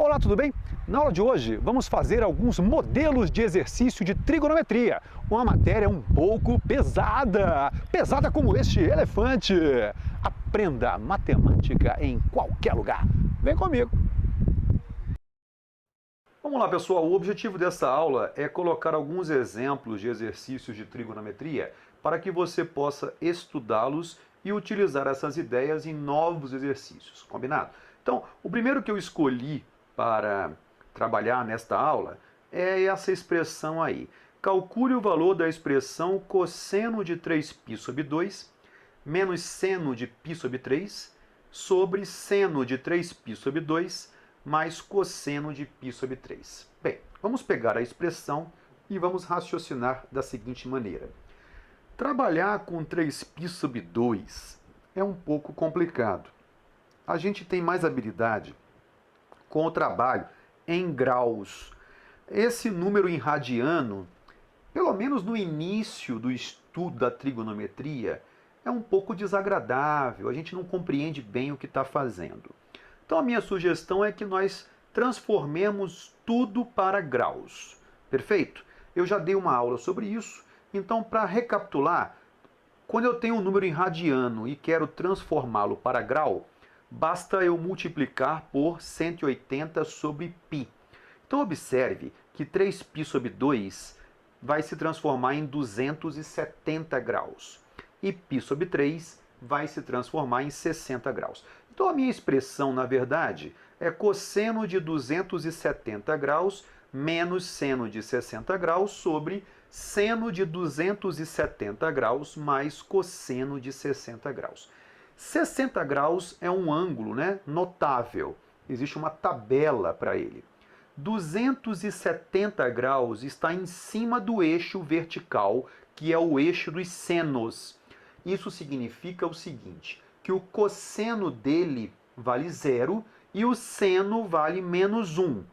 Olá, tudo bem? Na aula de hoje vamos fazer alguns modelos de exercício de trigonometria. Uma matéria um pouco pesada, pesada como este elefante. Aprenda matemática em qualquer lugar. Vem comigo. Vamos lá, pessoal. O objetivo dessa aula é colocar alguns exemplos de exercícios de trigonometria para que você possa estudá-los e utilizar essas ideias em novos exercícios. Combinado? Então, o primeiro que eu escolhi para trabalhar nesta aula é essa expressão aí. Calcule o valor da expressão cosseno de 3π sobre 2 menos seno de π sobre 3 sobre seno de 3π sobre 2 mais cosseno de π sobre 3. Bem, vamos pegar a expressão e vamos raciocinar da seguinte maneira. Trabalhar com 3π sobre 2 é um pouco complicado. A gente tem mais habilidade com o trabalho em graus. Esse número em radiano, pelo menos no início do estudo da trigonometria, é um pouco desagradável, a gente não compreende bem o que está fazendo. Então a minha sugestão é que nós transformemos tudo para graus. Perfeito? Eu já dei uma aula sobre isso, então para recapitular, quando eu tenho um número em radiano e quero transformá-lo para grau, basta eu multiplicar por 180 sobre π. Então observe que 3π sobre 2 vai se transformar em 270 graus. E π sobre 3 vai se transformar em 60 graus. Então a minha expressão, na verdade, é cosseno de 270 graus menos seno de 60 graus sobre seno de 270 graus mais cosseno de 60 graus. 60 graus é um ângulo, né, notável. Existe uma tabela para ele. 270 graus está em cima do eixo vertical, que é o eixo dos senos. Isso significa o seguinte, que o cosseno dele vale 0 e o seno vale menos 1.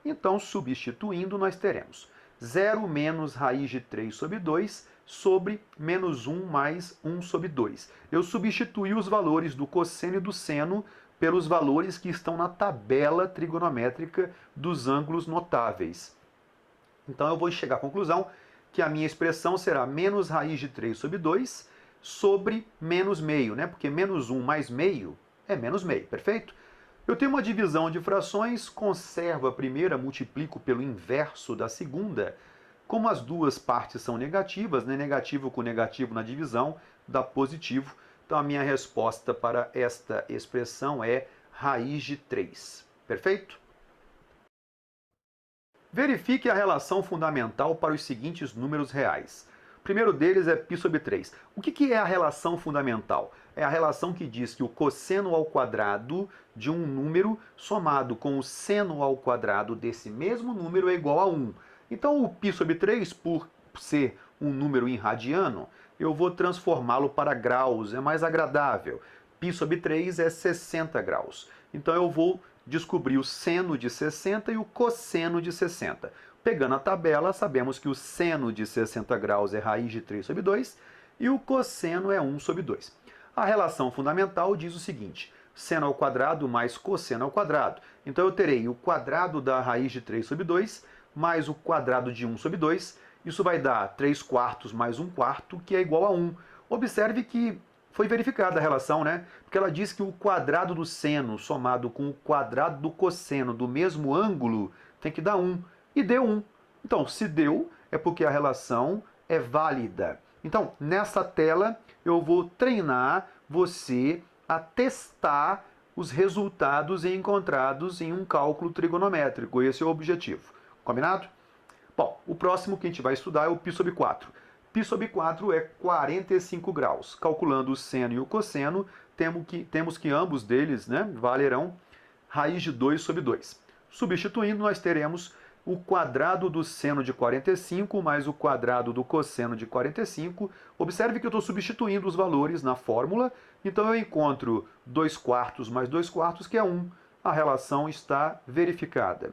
Então, substituindo, nós teremos 0 menos raiz de 3 sobre 2 sobre menos 1 mais 1 sobre 2. Eu substituí os valores do cosseno e do seno pelos valores que estão na tabela trigonométrica dos ângulos notáveis. Então eu vou chegar à conclusão que a minha expressão será menos raiz de 3 sobre 2 sobre menos meio, né? Porque menos 1 mais meio é menos meio, perfeito? Eu tenho uma divisão de frações, conservo a primeira, multiplico pelo inverso da segunda. Como as duas partes são negativas, né? Negativo com negativo na divisão dá positivo. Então a minha resposta para esta expressão é raiz de 3. Perfeito? Verifique a relação fundamental para os seguintes números reais. O primeiro deles é π sobre 3. O que é a relação fundamental? É a relação que diz que o cosseno ao quadrado de um número somado com o seno ao quadrado desse mesmo número é igual a 1. Então o π sobre 3, por ser um número em radiano, eu vou transformá-lo para graus, é mais agradável. Π sobre 3 é 60 graus. Então eu vou descobrir o seno de 60 e o cosseno de 60. Pegando a tabela, sabemos que o seno de 60 graus é raiz de 3 sobre 2 e o cosseno é 1 sobre 2. A relação fundamental diz o seguinte, seno ao quadrado mais cosseno ao quadrado. Então eu terei o quadrado da raiz de 3 sobre 2 mais o quadrado de 1 sobre 2. Isso vai dar 3 quartos mais 1 quarto, que é igual a 1. Observe que foi verificada a relação, né? Porque ela diz que o quadrado do seno somado com o quadrado do cosseno do mesmo ângulo tem que dar 1. E deu 1. Então, se deu, é porque a relação é válida. Então, nessa tela, eu vou treinar você a testar os resultados encontrados em um cálculo trigonométrico. Esse é o objetivo. Combinado? Bom, o próximo que a gente vai estudar é o π sobre 4. Π sobre 4 é 45 graus. Calculando o seno e o cosseno, temos que ambos deles, né, valerão raiz de 2 sobre 2. Substituindo, nós teremos o quadrado do seno de 45 mais o quadrado do cosseno de 45. Observe que eu estou substituindo os valores na fórmula, então eu encontro 2 quartos mais 2 quartos, que é 1. A relação está verificada.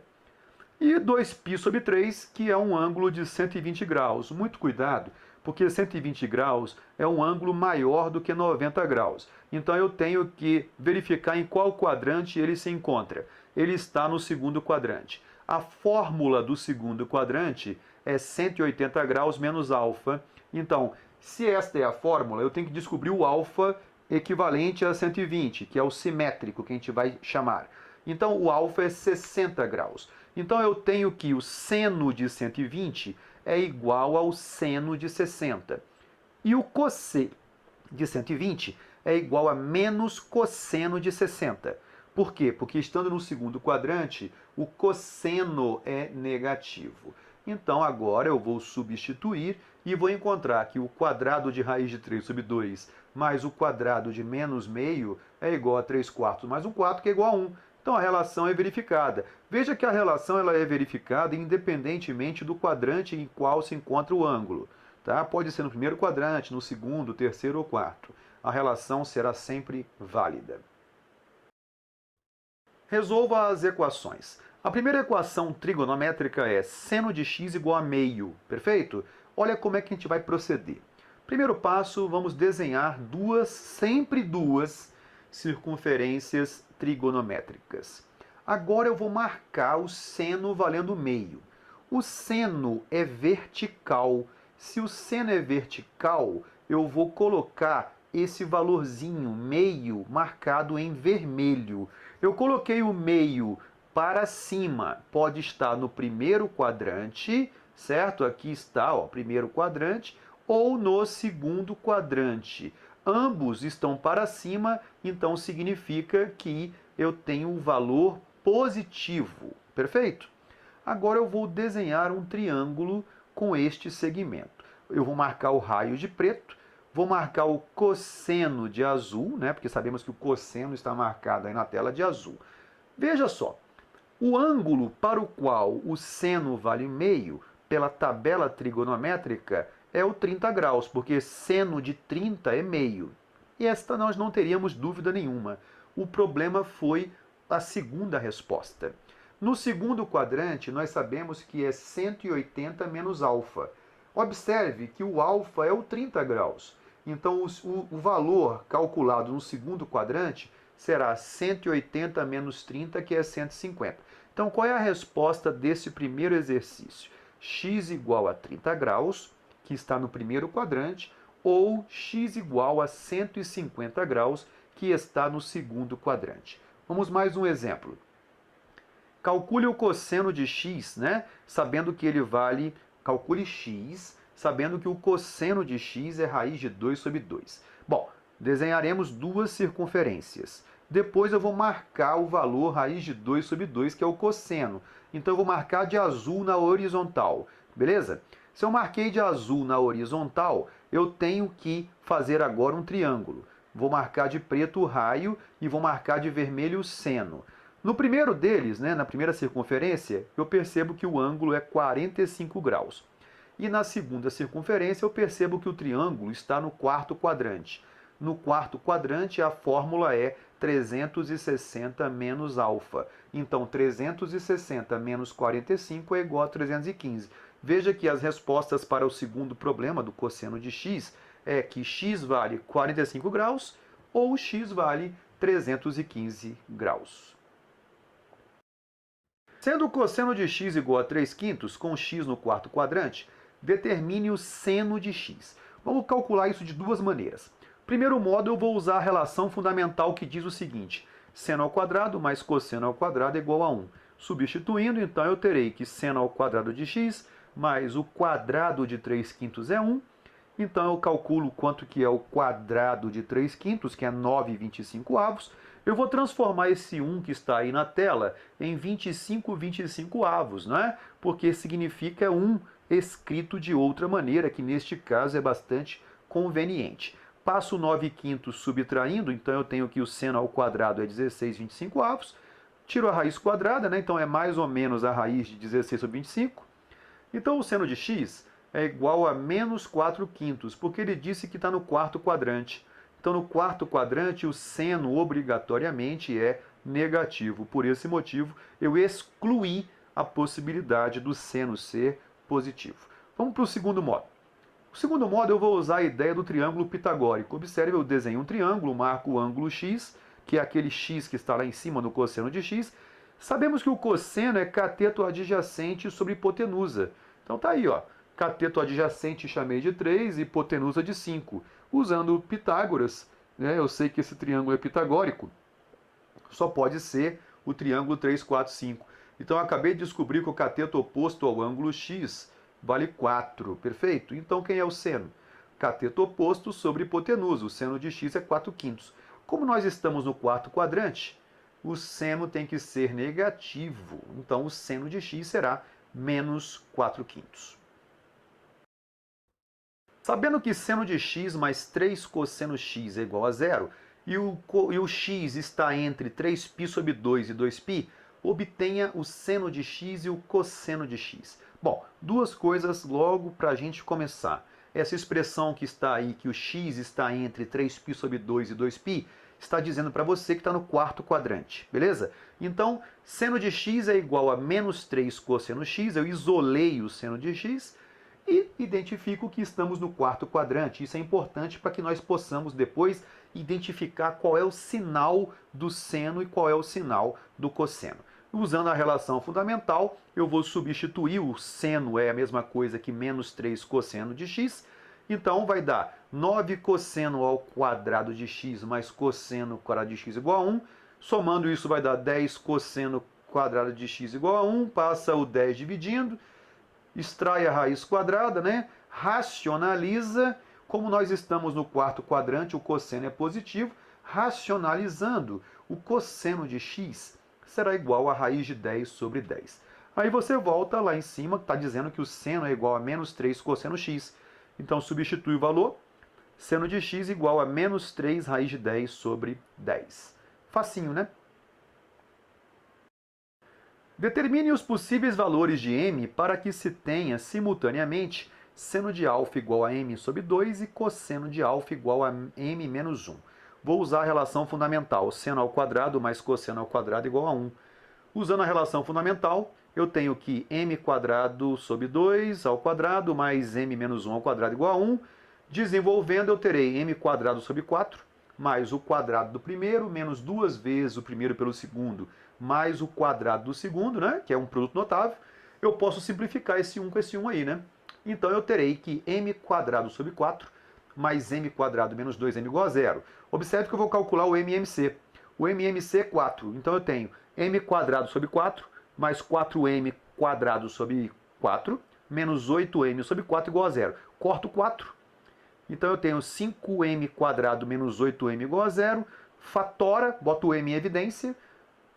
E 2π sobre 3, que é um ângulo de 120 graus. Muito cuidado, porque 120 graus é um ângulo maior do que 90 graus. Então eu tenho que verificar em qual quadrante ele se encontra. ele está no segundo quadrante. A fórmula do segundo quadrante é 180 graus menos alfa. Então, se esta é a fórmula, eu tenho que descobrir o alfa equivalente a 120, que é o simétrico que a gente vai chamar. Então, o alfa é 60 graus. Então, eu tenho que o seno de 120 é igual ao seno de 60. E o cosseno de 120 é igual a menos cosseno de 60. Por quê? Porque estando no segundo quadrante, o cosseno é negativo. Então, agora eu vou substituir e vou encontrar que o quadrado de raiz de 3 sobre 2 mais o quadrado de menos meio é igual a 3 quartos mais 1 quarto, que é igual a 1. Então, a relação é verificada. Veja que a relação ela é verificada independentemente do quadrante em qual se encontra o ângulo. Tá? Pode ser no primeiro quadrante, no segundo, terceiro ou quarto. A relação será sempre válida. Resolva as equações. A primeira equação trigonométrica é seno de x igual a meio. Perfeito? Olha como é que a gente vai proceder. Primeiro passo, vamos desenhar sempre duas circunferências trigonométricas. Agora eu vou marcar o seno valendo meio. O seno é vertical. Se o seno é vertical, eu vou colocar esse valorzinho meio marcado em vermelho. Eu coloquei o meio para cima, pode estar no primeiro quadrante, certo? Aqui está, ó, primeiro quadrante, ou no segundo quadrante. Ambos estão para cima, então significa que eu tenho um valor positivo, perfeito? Agora eu vou desenhar um triângulo com este segmento. Eu vou marcar o raio de preto, vou marcar o cosseno de azul, né? Porque sabemos que o cosseno está marcado aí na tela de azul. Veja só, o ângulo para o qual o seno vale meio, pela tabela trigonométrica, é o 30 graus, porque seno de 30 é meio. E esta nós não teríamos dúvida nenhuma. O problema foi a segunda resposta. No segundo quadrante, nós sabemos que é 180 menos alfa. Observe que o alfa é o 30 graus. Então, o valor calculado no segundo quadrante será 180 menos 30, que é 150. Então, qual é a resposta desse primeiro exercício? X igual a 30 graus, que está no primeiro quadrante, ou x igual a 150 graus, que está no segundo quadrante. Vamos mais um exemplo. Calcule o cosseno de x, né? Sabendo que ele vale... Calcule x, sabendo que o cosseno de x é raiz de 2 sobre 2. Bom, desenharemos duas circunferências. Depois eu vou marcar o valor raiz de 2 sobre 2, que é o cosseno. Então eu vou marcar de azul na horizontal, beleza? Se eu marquei de azul na horizontal, eu tenho que fazer agora um triângulo. Vou marcar de preto o raio e vou marcar de vermelho o seno. No primeiro deles, né, na primeira circunferência, eu percebo que o ângulo é 45 graus. E na segunda circunferência eu percebo que o triângulo está no quarto quadrante. No quarto quadrante a fórmula é 360 menos alfa. Então 360 menos 45 é igual a 315. Veja que as respostas para o segundo problema do cosseno de x é que x vale 45 graus ou x vale 315 graus. Sendo o cosseno de x igual a 3 quintos, com x no quarto quadrante, determine o seno de x. Vamos calcular isso de duas maneiras. Primeiro modo, eu vou usar a relação fundamental que diz o seguinte: seno ao quadrado mais cosseno ao quadrado é igual a 1. Substituindo, então, eu terei que seno ao quadrado de x mais o quadrado de 3 quintos é 1. Então, eu calculo quanto que é o quadrado de 3 quintos, que é 9,25. Eu vou transformar esse 1 que está aí na tela em 25/25, não é? Porque significa 1 escrito de outra maneira, que neste caso é bastante conveniente. Passo 9 quintos subtraindo, então eu tenho que o seno ao quadrado é 16/25. Tiro a raiz quadrada, né? Então é mais ou menos a raiz de 16 sobre 25. Então o seno de x é igual a menos 4 quintos, porque ele disse que está no quarto quadrante. Então, no quarto quadrante, o seno obrigatoriamente é negativo. Por esse motivo, eu excluí a possibilidade do seno ser positivo. Vamos para o segundo modo. O segundo modo, eu vou usar a ideia do triângulo pitagórico. Observe, eu desenho um triângulo, marco o ângulo x, que é aquele x que está lá em cima no cosseno de x. Sabemos que o cosseno é cateto adjacente sobre hipotenusa. Então tá aí, ó. Cateto adjacente chamei de 3, hipotenusa de 5. Usando Pitágoras, né, eu sei que esse triângulo é pitagórico, só pode ser o triângulo 3, 4, 5. Então eu acabei de descobrir que o cateto oposto ao ângulo x vale 4, perfeito? Então quem é o seno? Cateto oposto sobre hipotenusa, o seno de x é 4/5. Como nós estamos no quarto quadrante, o seno tem que ser negativo, então o seno de x será menos 4/5. Sabendo que seno de x mais 3 cosseno x é igual a zero, e o x está entre 3π sobre 2 e 2π, obtenha o seno de x e o cosseno de x. Bom, duas coisas logo para a gente começar. Essa expressão que está aí, que o x está entre 3π sobre 2 e 2π, está dizendo para você que está no quarto quadrante, beleza? Então, seno de x é igual a menos 3 cosseno x, eu isolei o seno de x, e identifico que estamos no quarto quadrante. Isso é importante para que nós possamos depois identificar qual é o sinal do seno e qual é o sinal do cosseno. Usando a relação fundamental, eu vou substituir o seno, é a mesma coisa que menos 3 cosseno de x, então vai dar 9 cosseno ao quadrado de x mais cosseno quadrado de x igual a 1, somando isso vai dar 10 cosseno quadrado de x igual a 1, passa o 10 dividindo, extrai a raiz quadrada, né? Racionaliza, como nós estamos no quarto quadrante, o cosseno é positivo, racionalizando, o cosseno de x será igual a raiz de 10 sobre 10. Aí você volta lá em cima, que está dizendo que o seno é igual a menos 3 cosseno x. Então substitui o valor, seno de x igual a menos 3 raiz de 10 sobre 10. Facinho, né? Determine os possíveis valores de m para que se tenha simultaneamente seno de alfa igual a m sobre 2 e cosseno de alfa igual a m menos 1. Vou usar a relação fundamental, seno ao quadrado mais cosseno ao quadrado igual a 1. Usando a relação fundamental, eu tenho que m quadrado sobre 2 ao quadrado mais m menos 1 ao quadrado igual a 1. Desenvolvendo, eu terei m quadrado sobre 4 mais o quadrado do primeiro, menos 2 vezes o primeiro pelo segundo, mais o quadrado do segundo, né, que é um produto notável. Eu posso simplificar esse 1 com esse 1 aí, né? Então eu terei que m quadrado sobre 4 mais m quadrado menos 2m igual a zero. Observe que eu vou calcular o MMC. O MMC é 4, então eu tenho m quadrado sobre 4 mais 4m quadrado sobre 4 menos 8m sobre 4 igual a zero. Corto 4. Então eu tenho 5m quadrado menos 8m igual a zero. Fatora, boto o m em evidência.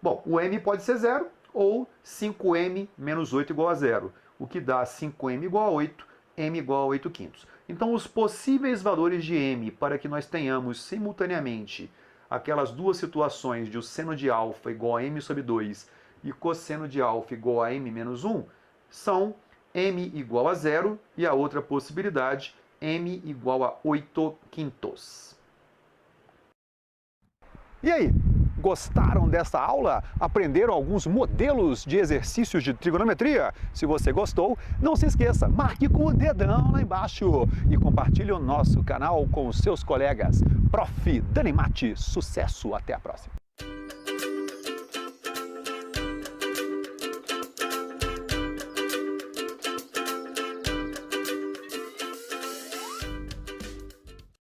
Bom, o m pode ser zero ou 5m menos 8 igual a zero, o que dá 5m igual a 8, m igual a 8/5. Então os possíveis valores de m para que nós tenhamos simultaneamente aquelas duas situações de o seno de alfa igual a m sobre 2 e cosseno de alfa igual a m menos 1 são m igual a zero e a outra possibilidade m igual a 8/5. E aí, gostaram dessa aula? Aprenderam alguns modelos de exercícios de trigonometria? Se você gostou, não se esqueça, marque com o dedão lá embaixo e compartilhe o nosso canal com os seus colegas. Prof. Dani Matti, sucesso! Até a próxima!